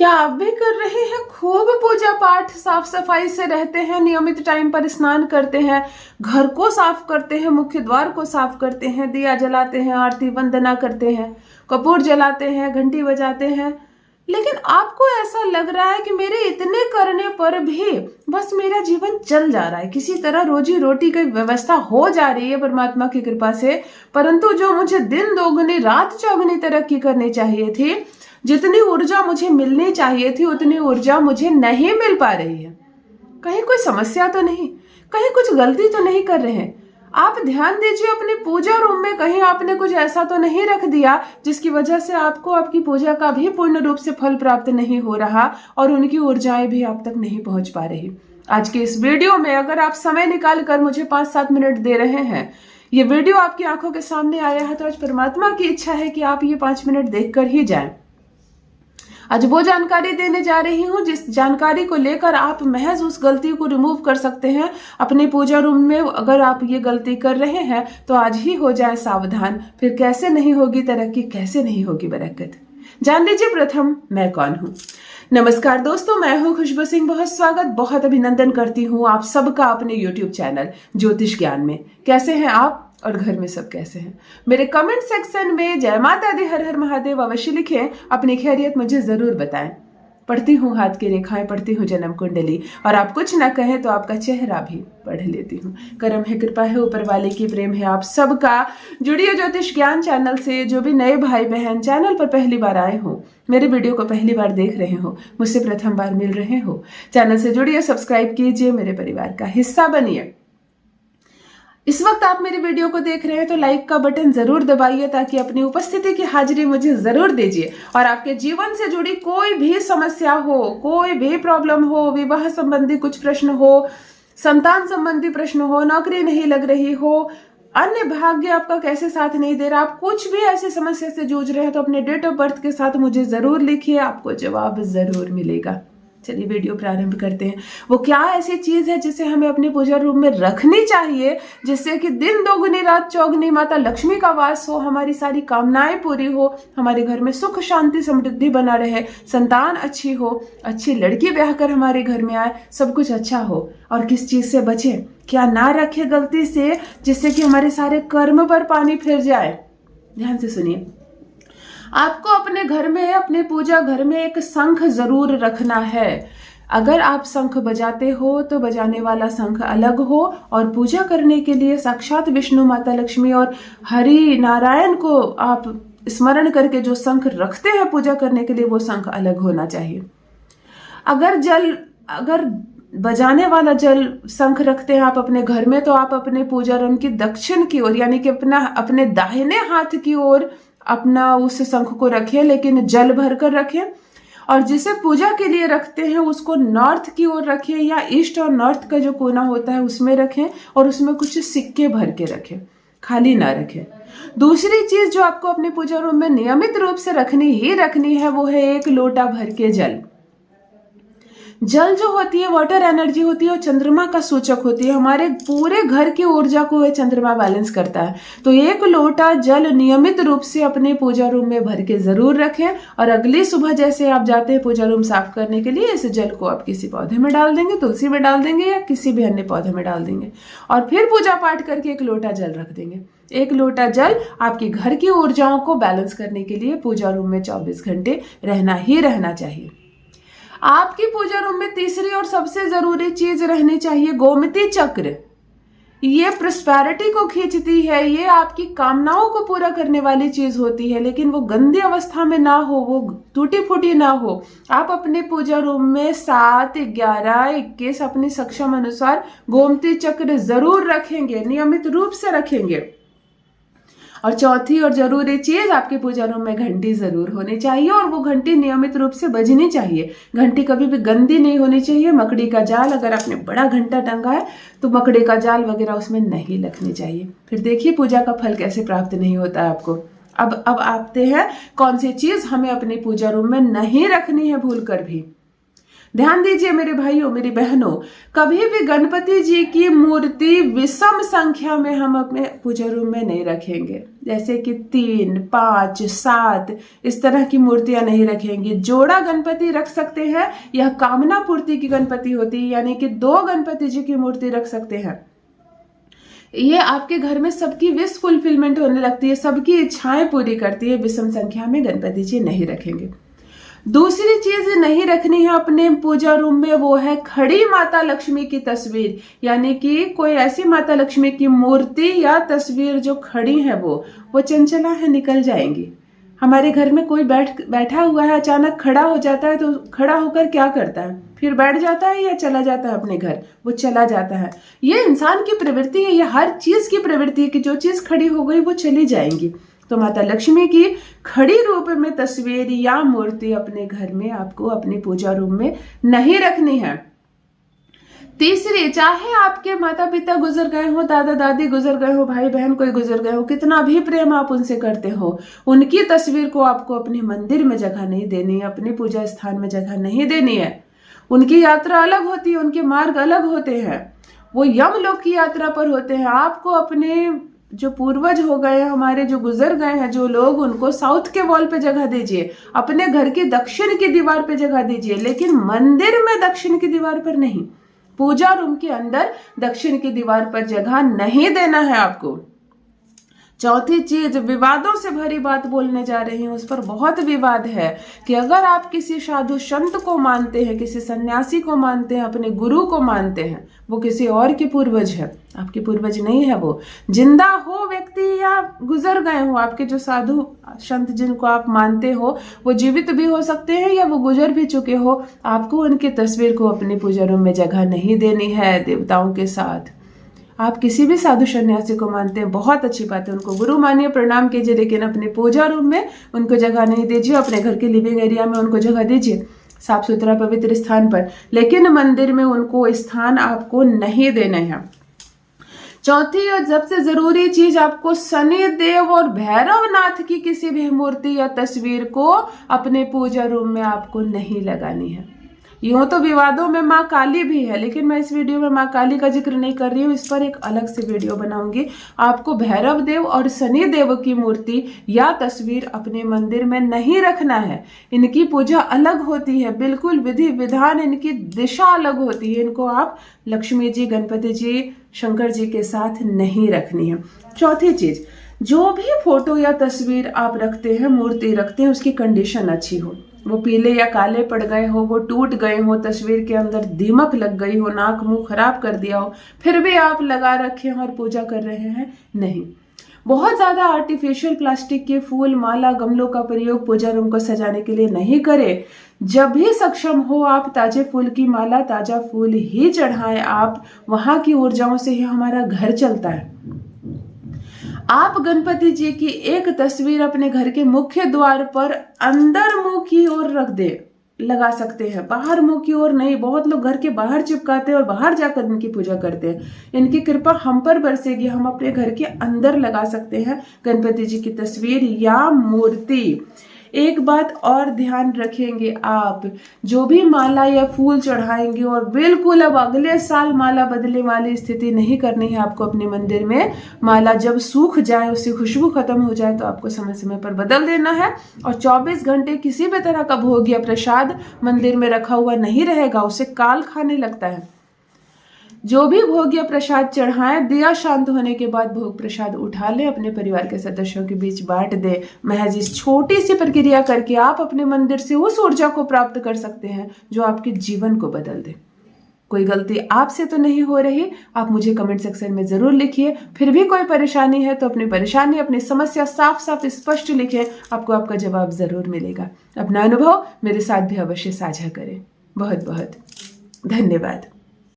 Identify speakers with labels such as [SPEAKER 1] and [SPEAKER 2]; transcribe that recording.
[SPEAKER 1] क्या आप भी कर रहे हैं खूब पूजा पाठ, साफ सफाई से रहते हैं, नियमित टाइम पर स्नान करते हैं, घर को साफ करते हैं, मुख्य द्वार को साफ करते हैं, दिया जलाते हैं, आरती वंदना करते हैं, कपूर जलाते हैं, घंटी बजाते हैं, लेकिन आपको ऐसा लग रहा है कि मेरे इतने करने पर भी बस मेरा जीवन चल जा रहा है, किसी तरह रोजी रोटी की व्यवस्था हो जा रही है परमात्मा की कृपा से, परंतु जो मुझे दिन दोगुनी रात चौगुनी तरक्की करनी चाहिए थी, जितनी ऊर्जा मुझे मिलनी चाहिए थी उतनी ऊर्जा मुझे नहीं मिल पा रही है। कहीं कोई समस्या तो नहीं, कहीं कुछ गलती तो नहीं कर रहे हैं? आप ध्यान दीजिए अपने पूजा रूम में, कहीं आपने कुछ ऐसा तो नहीं रख दिया जिसकी वजह से आपको आपकी पूजा का भी पूर्ण रूप से फल प्राप्त नहीं हो रहा और उनकी ऊर्जाएं भी आप तक नहीं पहुंच पा रही। आज के इस वीडियो में अगर आप समय निकाल कर मुझे 5-7 मिनट दे रहे हैं, ये वीडियो आपकी आंखों के सामने आया है, तो आज परमात्मा की इच्छा है कि आप ये 5 मिनट देख कर ही जाएं। आज वो जानकारी देने जा रही हूँ जिस जानकारी को लेकर आप महज उस गलती को रिमूव कर सकते हैं अपने पूजा रूम में। अगर आप ये गलती कर रहे हैं तो आज ही हो जाए सावधान, फिर कैसे नहीं होगी तरक्की, कैसे नहीं होगी बरकत। जान लीजिए प्रथम मैं कौन हूँ। नमस्कार दोस्तों, मैं हूँ खुशबू सिंह। बहुत स्वागत, बहुत अभिनंदन करती हूँ आप सबका अपने YouTube चैनल ज्योतिष ज्ञान में। कैसे हैं आप और घर में सब कैसे हैं? मेरे कमेंट सेक्शन में जय माता दी, हर हर महादेव अवश्य लिखें, अपनी खैरियत मुझे जरूर बताएं। पढ़ती हूँ हाथ की रेखाएं, पढ़ती हूँ जन्म कुंडली, और आप कुछ ना कहें तो आपका चेहरा भी पढ़ लेती हूँ। करम है, कृपा है, ऊपर वाले की प्रेम है। आप सबका जुड़िए ज्योतिष ज्ञान चैनल से। जो भी नए भाई बहन चैनल पर पहली बार आए हो, मेरे वीडियो को पहली बार देख रहे हो, मुझसे प्रथम बार मिल रहे हो, चैनल से जुड़िए, सब्सक्राइब कीजिए, मेरे परिवार का हिस्सा बनिए। इस वक्त आप मेरे वीडियो को देख रहे हैं तो लाइक का बटन जरूर दबाइए ताकि अपनी उपस्थिति की हाजिरी मुझे जरूर दीजिए। और आपके जीवन से जुड़ी कोई भी समस्या हो, कोई भी प्रॉब्लम हो, विवाह संबंधी कुछ प्रश्न हो, संतान संबंधी प्रश्न हो, नौकरी नहीं लग रही हो, अन्य भाग्य आपका कैसे साथ नहीं दे रहा, आप कुछ भी ऐसी समस्या से जूझ रहे हैं तो अपने डेट ऑफ बर्थ के साथ मुझे जरूर लिखिए, आपको जवाब जरूर मिलेगा। चलिए वीडियो प्रारंभ करते हैं। वो क्या ऐसी चीज है जिसे हमें अपने पूजा रूम में रखनी चाहिए, जिससे कि दिन दोगुनी रात चौगुनी माता लक्ष्मी का वास हो, हमारी सारी कामनाएं पूरी हो, हमारे घर में सुख शांति समृद्धि बना रहे, संतान अच्छी हो, अच्छी लड़की ब्याह कर हमारे घर में आए, सब कुछ अच्छा हो। और किस चीज से बचे, क्या ना रखे गलती से जिससे कि हमारे सारे कर्म पर पानी फिर जाए। ध्यान से सुनिए, आपको अपने घर में, अपने पूजा घर में एक शंख जरूर रखना है। अगर आप शंख बजाते हो तो बजाने वाला शंख अलग हो, और पूजा करने के लिए साक्षात विष्णु, माता लक्ष्मी और हरि नारायण को आप स्मरण करके जो शंख रखते हैं पूजा करने के लिए, वो शंख अलग होना चाहिए। अगर बजाने वाला जल शंख रखते हैं आप अपने घर में, तो आप अपने पूजा रूम की दक्षिण की ओर, यानी कि अपने दाहिने हाथ की ओर अपना उस शंख को रखें, लेकिन जल भर कर रखें। और जिसे पूजा के लिए रखते हैं उसको नॉर्थ की ओर रखें, या ईस्ट और नॉर्थ का जो कोना होता है उसमें रखें, और उसमें कुछ सिक्के भर के रखें, खाली ना रखें। दूसरी चीज जो आपको अपने पूजा रूम में नियमित रूप से रखनी है वो है 1 लोटा भर के जल। जल जो होती है, वाटर एनर्जी होती है, वो चंद्रमा का सूचक होती है। हमारे पूरे घर की ऊर्जा को वह चंद्रमा बैलेंस करता है। तो 1 लोटा जल नियमित रूप से अपने पूजा रूम में भर के जरूर रखें, और अगली सुबह जैसे आप जाते हैं पूजा रूम साफ करने के लिए, इस जल को आप किसी पौधे में डाल देंगे, तुलसी में डाल देंगे, या किसी भी अन्य पौधे में डाल देंगे, और फिर पूजा पाठ करके 1 लोटा जल रख देंगे। 1 लोटा जल आपके घर की ऊर्जाओं को बैलेंस करने के लिए पूजा रूम में 24 घंटे रहना ही रहना चाहिए। आपकी पूजा रूम में तीसरी और सबसे जरूरी चीज रहनी चाहिए गोमती चक्र। ये प्रॉस्पेरिटी को खींचती है, ये आपकी कामनाओं को पूरा करने वाली चीज होती है, लेकिन वो गंदी अवस्था में ना हो, वो टूटी फूटी ना हो। आप अपने पूजा रूम में 7, 11, 21 अपनी सक्षम अनुसार गोमती चक्र जरूर रखेंगे, नियमित रूप से रखेंगे। और चौथी और जरूरी चीज, आपके पूजा रूम में घंटी जरूर होनी चाहिए, और वो घंटी नियमित रूप से बजनी चाहिए। घंटी कभी भी गंदी नहीं होनी चाहिए। मकड़ी का जाल, अगर आपने बड़ा घंटा टंगा है तो मकड़ी का जाल वगैरह उसमें नहीं रखनी चाहिए। फिर देखिए पूजा का फल कैसे प्राप्त नहीं होता है आपको। अब आते हैं कौन सी चीज हमें अपनी पूजा रूम में नहीं रखनी है भूल कर भी। ध्यान दीजिए मेरे भाइयों मेरी बहनों, कभी भी गणपति जी की मूर्ति विषम संख्या में हम अपने पूजा रूम में नहीं रखेंगे, जैसे कि 3, 5, 7 इस तरह की मूर्तियां नहीं रखेंगे। जोड़ा गणपति रख सकते हैं, यह कामना पूर्ति की गणपति होती है, यानी कि 2 गणपति जी की मूर्ति रख सकते हैं। ये आपके घर में सबकी विश फुलफिलमेंट होने लगती है, सबकी इच्छाएं पूरी करती है। विषम संख्या में गणपति जी नहीं रखेंगे। दूसरी चीज नहीं रखनी है अपने पूजा रूम में, वो है खड़ी माता लक्ष्मी की तस्वीर, यानी कि कोई ऐसी माता लक्ष्मी की मूर्ति या तस्वीर जो खड़ी है वो चंचला है, निकल जाएंगी। हमारे घर में कोई बैठा हुआ है, अचानक खड़ा हो जाता है, तो खड़ा होकर क्या करता है, फिर बैठ जाता है या चला जाता है अपने घर, वो चला जाता है। ये इंसान की प्रवृत्ति है, ये हर चीज की प्रवृत्ति है कि जो चीज खड़ी हो गई वो चली जाएंगी। तो माता लक्ष्मी की खड़ी रूप में तस्वीर या मूर्ति अपने घर में आपको अपनी पूजा रूम में नहीं रखनी है। तीसरी, चाहे आपके माता पिता गुजर गए हो, दादा दादी गुजर गए हो, भाई बहन कोई गुजर गए हो, कितना भी प्रेम आप उनसे करते हो, उनकी तस्वीर को आपको अपने मंदिर में जगह नहीं देनी है, अपने पूजा स्थान में जगह नहीं देनी है। उनकी यात्रा अलग होती है, उनके मार्ग अलग होते हैं, वो यमलोक की यात्रा पर होते हैं। आपको अपने जो पूर्वज हो गए हमारे, जो गुजर गए हैं जो लोग, उनको साउथ के वॉल पे जगह दीजिए, अपने घर की दक्षिण की दीवार पे जगह दीजिए, लेकिन मंदिर में दक्षिण की दीवार पर नहीं, पूजा रूम के अंदर दक्षिण की दीवार पर जगह नहीं देना है आपको। चौथी चीज, विवादों से भरी बात बोलने जा रही हूं, उस पर बहुत विवाद है कि अगर आप किसी साधु संत को मानते हैं, किसी सन्यासी को मानते हैं, अपने गुरु को मानते हैं, वो किसी और के पूर्वज है, आपके पूर्वज नहीं है। वो जिंदा हो व्यक्ति या गुजर गए हो, आपके जो साधु संत जिनको आप मानते हो वो जीवित भी हो सकते हैं या वो गुजर भी चुके हो, आपको उनकी तस्वीर को अपनी पूजा रूम में जगह नहीं देनी है देवताओं के साथ। आप किसी भी साधु सन्यासी को मानते हैं, बहुत अच्छी बात है, उनको गुरु मानिए, प्रणाम कीजिए, लेकिन अपने पूजा रूम में उनको जगह नहीं दीजिए। अपने घर के लिविंग एरिया में उनको जगह दीजिए, साफ सुथरा पवित्र स्थान पर, लेकिन मंदिर में उनको स्थान आपको नहीं देना है। चौथी और सबसे जरूरी चीज, आपको शनि देव और भैरवनाथ की किसी भी मूर्ति या तस्वीर को अपने पूजा रूम में आपको नहीं लगानी है। यूं तो विवादों में माँ काली भी है, लेकिन मैं इस वीडियो में माँ काली का जिक्र नहीं कर रही हूँ, इस पर एक अलग से वीडियो बनाऊंगी। आपको भैरव देव और शनि देव की मूर्ति या तस्वीर अपने मंदिर में नहीं रखना है। इनकी पूजा अलग होती है, बिल्कुल विधि विधान, इनकी दिशा अलग होती है। इनको आप लक्ष्मी जी, गणपति जी, शंकर जी के साथ नहीं रखनी है। चौथी चीज, जो भी फोटो या तस्वीर आप रखते हैं, मूर्ति रखते हैं, उसकी कंडीशन अच्छी हो। वो पीले या काले पड़ गए हो, वो टूट गए हो, तस्वीर के अंदर दीमक लग गई हो, नाक मुंह खराब कर दिया हो, फिर भी आप लगा रखे हैं और पूजा कर रहे हैं, नहीं। बहुत ज्यादा आर्टिफिशियल प्लास्टिक के फूल, माला, गमलों का प्रयोग पूजा रूम को सजाने के लिए नहीं करें। जब भी सक्षम हो आप ताजे फूल की माला, ताजा फूल ही चढ़ाएं। आप वहां की ऊर्जाओं से ही हमारा घर चलता है। आप गणपति जी की एक तस्वीर अपने घर के मुख्य द्वार पर अंदर मुंह की ओर रख दे, लगा सकते हैं, बाहर मुंह की ओर नहीं। बहुत लोग घर के बाहर चिपकाते हैं और बाहर जाकर इनकी पूजा करते हैं। इनकी कृपा हम पर बरसेगी, हम अपने घर के अंदर लगा सकते हैं गणपति जी की तस्वीर या मूर्ति। एक बात और ध्यान रखेंगे, आप जो भी माला या फूल चढ़ाएंगे, और बिल्कुल अब अगले साल माला बदलने वाली स्थिति नहीं करनी है आपको अपने मंदिर में। माला जब सूख जाए, उसकी खुशबू खत्म हो जाए, तो आपको समय समय पर बदल देना है। और 24 घंटे किसी भी तरह का भोग या प्रसाद मंदिर में रखा हुआ नहीं रहेगा, उसे काल खाने लगता है। जो भी भोग या प्रसाद चढ़ाएं, दिया शांत होने के बाद भोग प्रसाद उठा लें, अपने परिवार के सदस्यों के बीच बांट दें। महज इस छोटी सी प्रक्रिया करके आप अपने मंदिर से उस ऊर्जा को प्राप्त कर सकते हैं जो आपके जीवन को बदल दे। कोई गलती आपसे तो नहीं हो रही, आप मुझे कमेंट सेक्शन में जरूर लिखिए। फिर भी कोई परेशानी है तो अपनी परेशानी, अपनी समस्या साफ साफ स्पष्ट लिखें, आपको आपका जवाब जरूर मिलेगा। अपना अनुभव मेरे साथ भी अवश्य साझा करें। बहुत बहुत धन्यवाद।